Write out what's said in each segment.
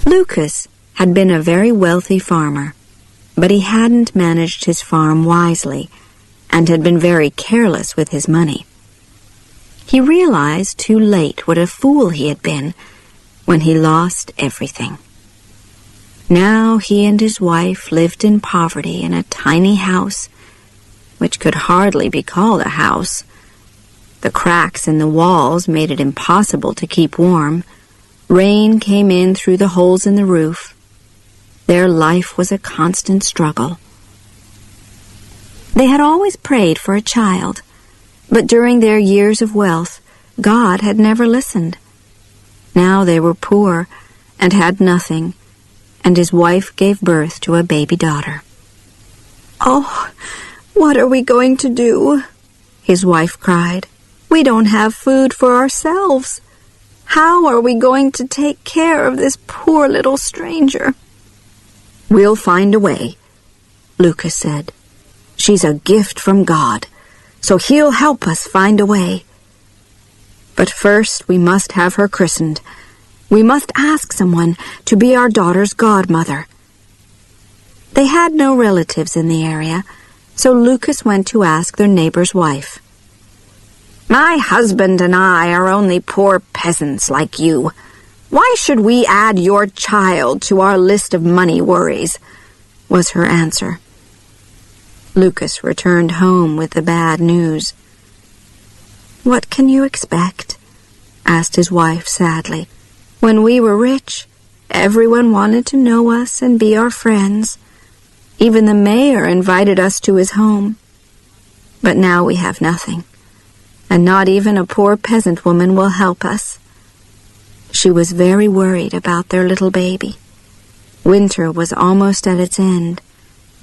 Lucas had been a very wealthy farmer, but he hadn't managed his farm wisely and had been very careless with his money. He realized too late what a fool he had been when he lost everything. Now he and his wife lived in poverty in a tiny house, which could hardly be called a house. The cracks in the walls made it impossible to keep warm. Rain came in through the holes in the roof. Their life was a constant struggle. They had always prayed for a child, but during their years of wealth, God had never listened. Now they were poor and had nothing, and his wife gave birth to a baby daughter. "Oh, what are we going to do?" his wife cried. "We don't have food for ourselves. How are we going to take care of this poor little stranger?" "We'll find a way," Lucas said. "She's a gift from God, so he'll help us find a way. But first we must have her christened. We must ask someone to be our daughter's godmother." They had no relatives in the area, so Lucas went to ask their neighbor's wife. "My husband and I are only poor peasants like you. Why should we add your child to our list of money worries?" was her answer. Lucas returned home with the bad news. "What can you expect?" asked his wife sadly. "When we were rich, everyone wanted to know us and be our friends. Even the mayor invited us to his home. But now we have nothing, and not even a poor peasant woman will help us." She was very worried about their little baby. Winter was almost at its end,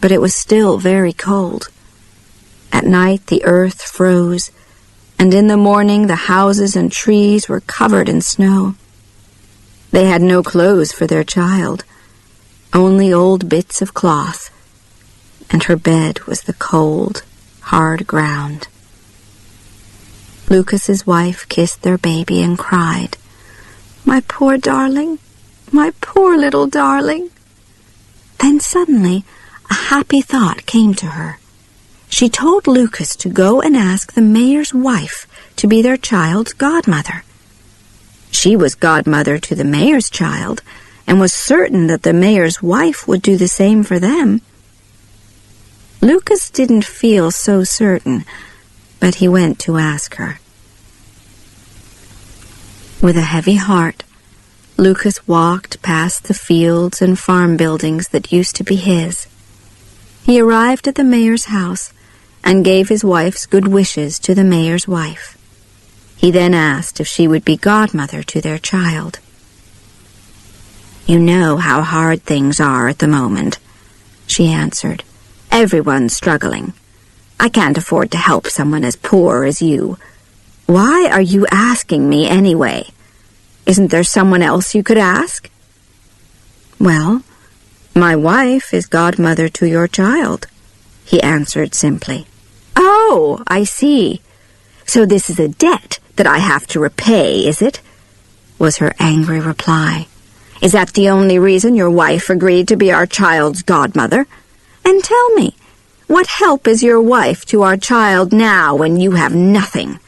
but it was still very cold. At night the earth froze, and in the morning the houses and trees were covered in snow. They had no clothes for their child, only old bits of cloth, and her bed was the cold, hard ground. Lucas's wife kissed their baby and cried, "My poor darling, my poor little darling." Then suddenly a happy thought came to her. She told Lucas to go and ask the mayor's wife to be their child's godmother. She was godmother to the mayor's child and was certain that the mayor's wife would do the same for them. Lucas didn't feel so certain, but he went to ask her. With a heavy heart, Lucas walked past the fields and farm buildings that used to be his. He arrived at the mayor's house and gave his wife's good wishes to the mayor's wife. He then asked if she would be godmother to their child. "You know how hard things are at the moment," she answered. "Everyone's struggling. I can't afford to help someone as poor as you. Why are you asking me anyway? Isn't there someone else you could ask?" "Well, my wife is godmother to your child," he answered simply. "Oh, I see. So this is a debt that I have to repay, is it?" was her angry reply. "Is that the only reason your wife agreed to be our child's godmother? And tell me, what help is your wife to our child now when you have nothing?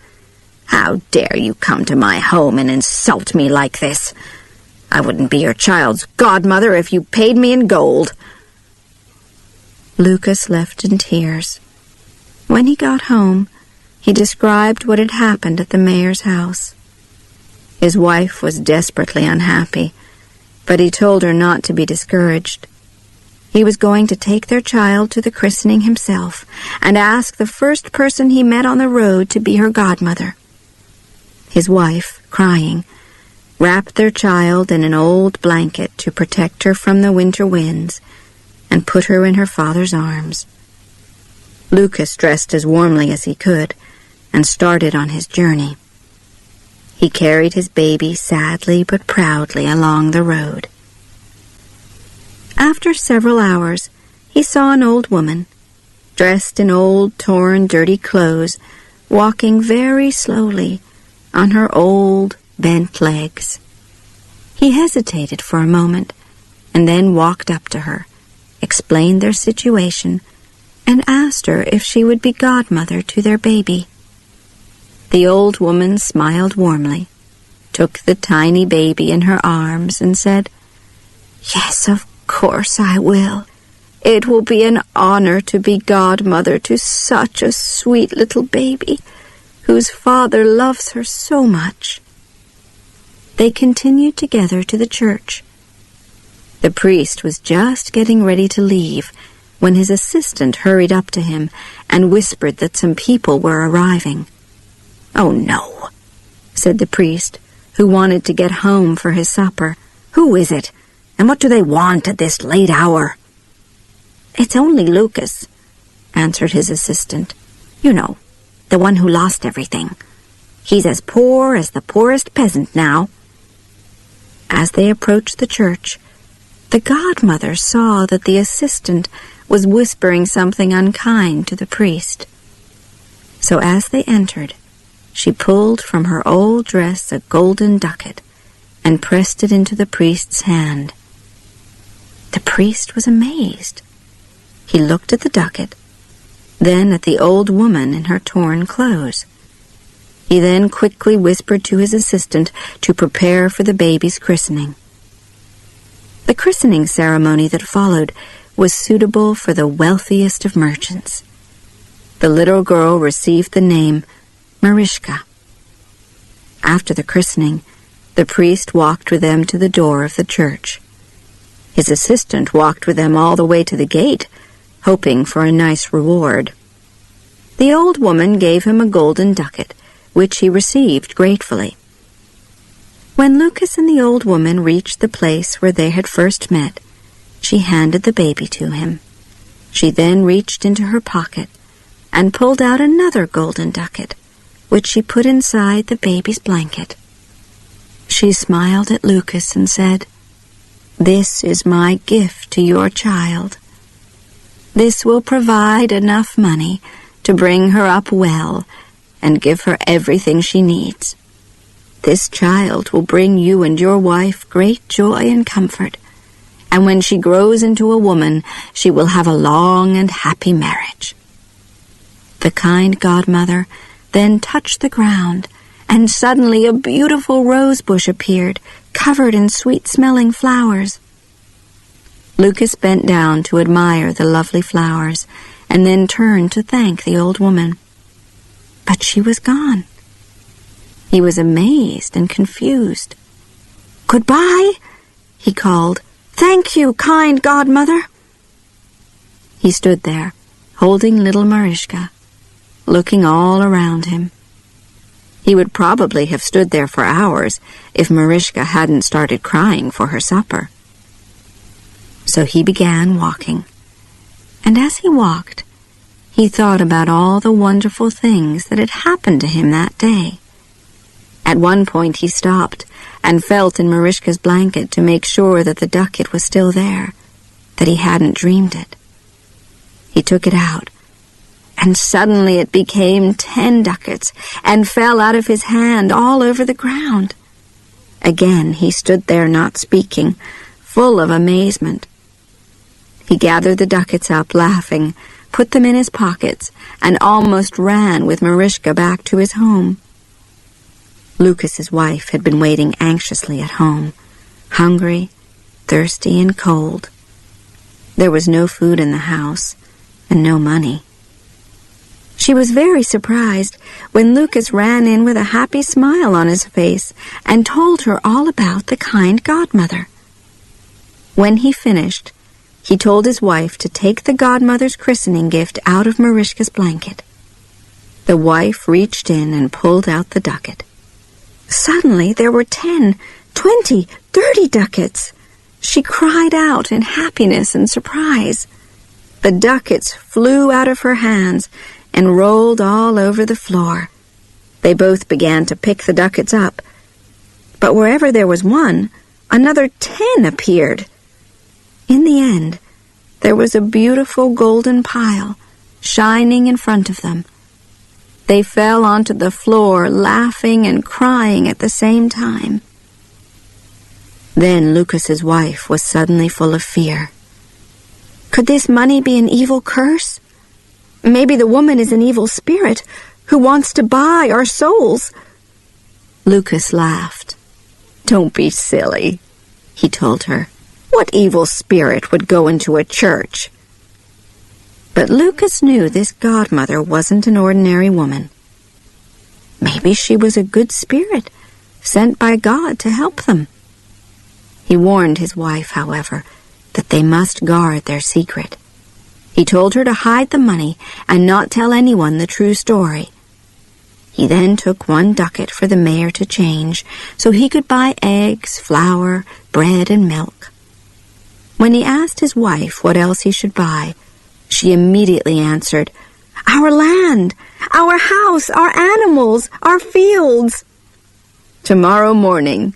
How dare you come to my home and insult me like this? I wouldn't be your child's godmother if you paid me in gold." Lucas left in tears. When he got home, he described what had happened at the mayor's house. His wife was desperately unhappy, but he told her not to be discouraged. He was going to take their child to the christening himself and ask the first person he met on the road to be her godmother. His wife, crying, wrapped their child in an old blanket to protect her from the winter winds and put her in her father's arms. Lucas dressed as warmly as he could and started on his journey. He carried his baby sadly but proudly along the road. After several hours, he saw an old woman, dressed in old, torn, dirty clothes, walking very slowly on her old, bent legs. He hesitated for a moment and then walked up to her, explained their situation, and asked her if she would be godmother to their baby. The old woman smiled warmly, took the tiny baby in her arms, and said, "Yes, of course I will. It will be an honor to be godmother to such a sweet little baby, whose father loves her so much." They continued together to the church. The priest was just getting ready to leave when his assistant hurried up to him and whispered that some people were arriving. "Oh, no," said the priest, who wanted to get home for his supper. "Who is it, and what do they want at this late hour?" "It's only Lucas," answered his assistant. "You know, the one who lost everything. He's as poor as the poorest peasant now." As they approached the church, the godmother saw that the assistant was whispering something unkind to the priest. So as they entered, she pulled from her old dress a golden ducat and pressed it into the priest's hand. The priest was amazed. He looked at the ducat, then at the old woman in her torn clothes. He then quickly whispered to his assistant to prepare for the baby's christening. The christening ceremony that followed was suitable for the wealthiest of merchants. The little girl received the name Marischka. After the christening, the priest walked with them to the door of the church. His assistant walked with them all the way to the gate, hoping for a nice reward. The old woman gave him a golden ducat, which he received gratefully. When Lucas and the old woman reached the place where they had first met, she handed the baby to him. She then reached into her pocket and pulled out another golden ducat, which she put inside the baby's blanket. She smiled at Lucas and said, "This is my gift to your child. This will provide enough money to bring her up well and give her everything she needs. This child will bring you and your wife great joy and comfort, and when she grows into a woman, she will have a long and happy marriage." The kind godmother then touched the ground, and suddenly a beautiful rose bush appeared, covered in sweet-smelling flowers. Lucas bent down to admire the lovely flowers, and then turned to thank the old woman. But she was gone. He was amazed and confused. "Goodbye," he called. "Thank you, kind godmother." He stood there, holding little Marischka, looking all around him. He would probably have stood there for hours if Marischka hadn't started crying for her supper. So he began walking, and as he walked, he thought about all the wonderful things that had happened to him that day. At one point he stopped and felt in Marischka's blanket to make sure that the ducat was still there, that he hadn't dreamed it. He took it out, and suddenly it became 10 ducats and fell out of his hand all over the ground. Again he stood there not speaking, full of amazement. He gathered the ducats up, laughing, put them in his pockets, and almost ran with Marischka back to his home. Lucas's wife had been waiting anxiously at home, hungry, thirsty, and cold. There was no food in the house, and no money. She was very surprised when Lucas ran in with a happy smile on his face and told her all about the kind godmother. When he finished, he told his wife to take the godmother's christening gift out of Marischka's blanket. The wife reached in and pulled out the ducat. Suddenly there were 10, 20, 30 ducats. She cried out in happiness and surprise. The ducats flew out of her hands and rolled all over the floor. They both began to pick the ducats up, but wherever there was one, another 10 appeared. In the end, there was a beautiful golden pile shining in front of them. They fell onto the floor, laughing and crying at the same time. Then Lucas's wife was suddenly full of fear. Could this money be an evil curse? Maybe the woman is an evil spirit who wants to buy our souls. Lucas laughed. Don't be silly, he told her. What evil spirit would go into a church? But Lucas knew this godmother wasn't an ordinary woman. Maybe she was a good spirit, sent by God to help them. He warned his wife, however, that they must guard their secret. He told her to hide the money and not tell anyone the true story. He then took 1 ducat for the mayor to change so he could buy eggs, flour, bread, and milk. When he asked his wife what else he should buy, she immediately answered, "Our land, our house, our animals, our fields." "Tomorrow morning,"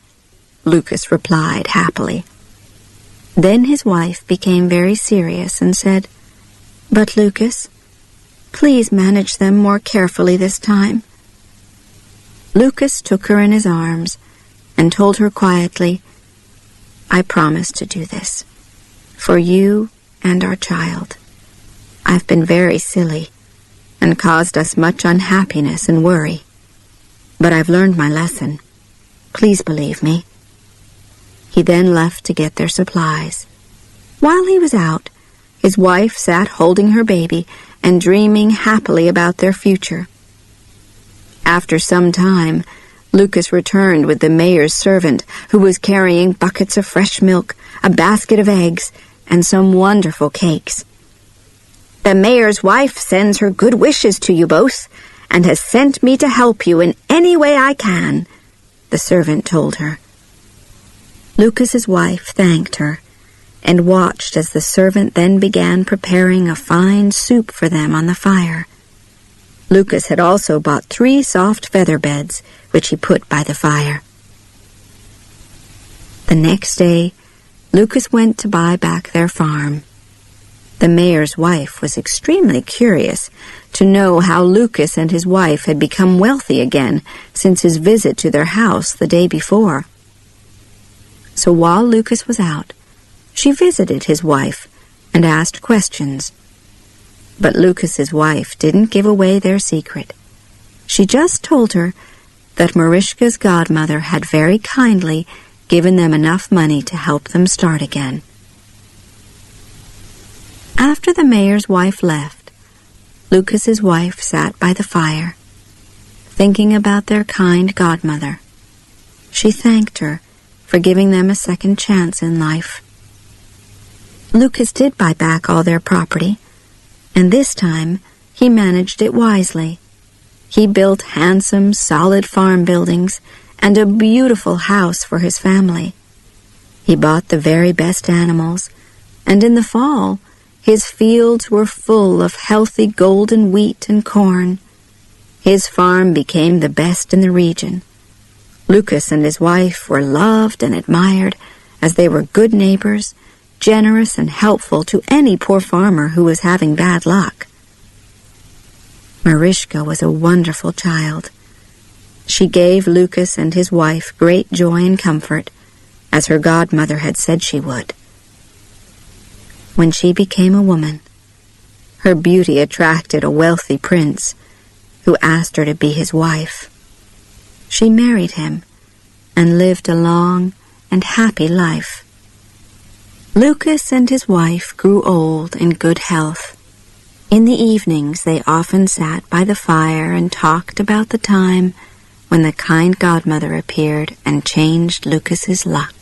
Lucas replied happily. Then his wife became very serious and said, "But Lucas, please manage them more carefully this time." Lucas took her in his arms and told her quietly, "I promise to do this, for you and our child. I've been very silly and caused us much unhappiness and worry, but I've learned my lesson. Please believe me." He then left to get their supplies. While he was out, his wife sat holding her baby and dreaming happily about their future. After some time, Lucas returned with the mayor's servant, who was carrying buckets of fresh milk, a basket of eggs, and some wonderful cakes. "The mayor's wife sends her good wishes to you both, and has sent me to help you in any way I can," the servant told her. Lucas's wife thanked her, and watched as the servant then began preparing a fine soup for them on the fire. Lucas had also bought 3 soft feather beds, which he put by the fire. The next day, Lucas went to buy back their farm. The mayor's wife was extremely curious to know how Lucas and his wife had become wealthy again since his visit to their house the day before. So while Lucas was out, she visited his wife and asked questions. But Lucas's wife didn't give away their secret. She just told her that Marischka's godmother had very kindly given them enough money to help them start again. After the mayor's wife left, Lucas's wife sat by the fire, thinking about their kind godmother. She thanked her for giving them a second chance in life. Lucas did buy back all their property, and this time he managed it wisely. He built handsome, solid farm buildings and a beautiful house for his family. He bought the very best animals, and in the fall, his fields were full of healthy golden wheat and corn. His farm became the best in the region. Lucas and his wife were loved and admired as they were good neighbors, generous and helpful to any poor farmer who was having bad luck. Marischka was a wonderful child. She gave Lucas and his wife great joy and comfort, as her godmother had said she would. When she became a woman, her beauty attracted a wealthy prince who asked her to be his wife. She married him and lived a long and happy life. Lucas and his wife grew old in good health. In the evenings they often sat by the fire and talked about the time when the kind godmother appeared and changed Lucas's luck.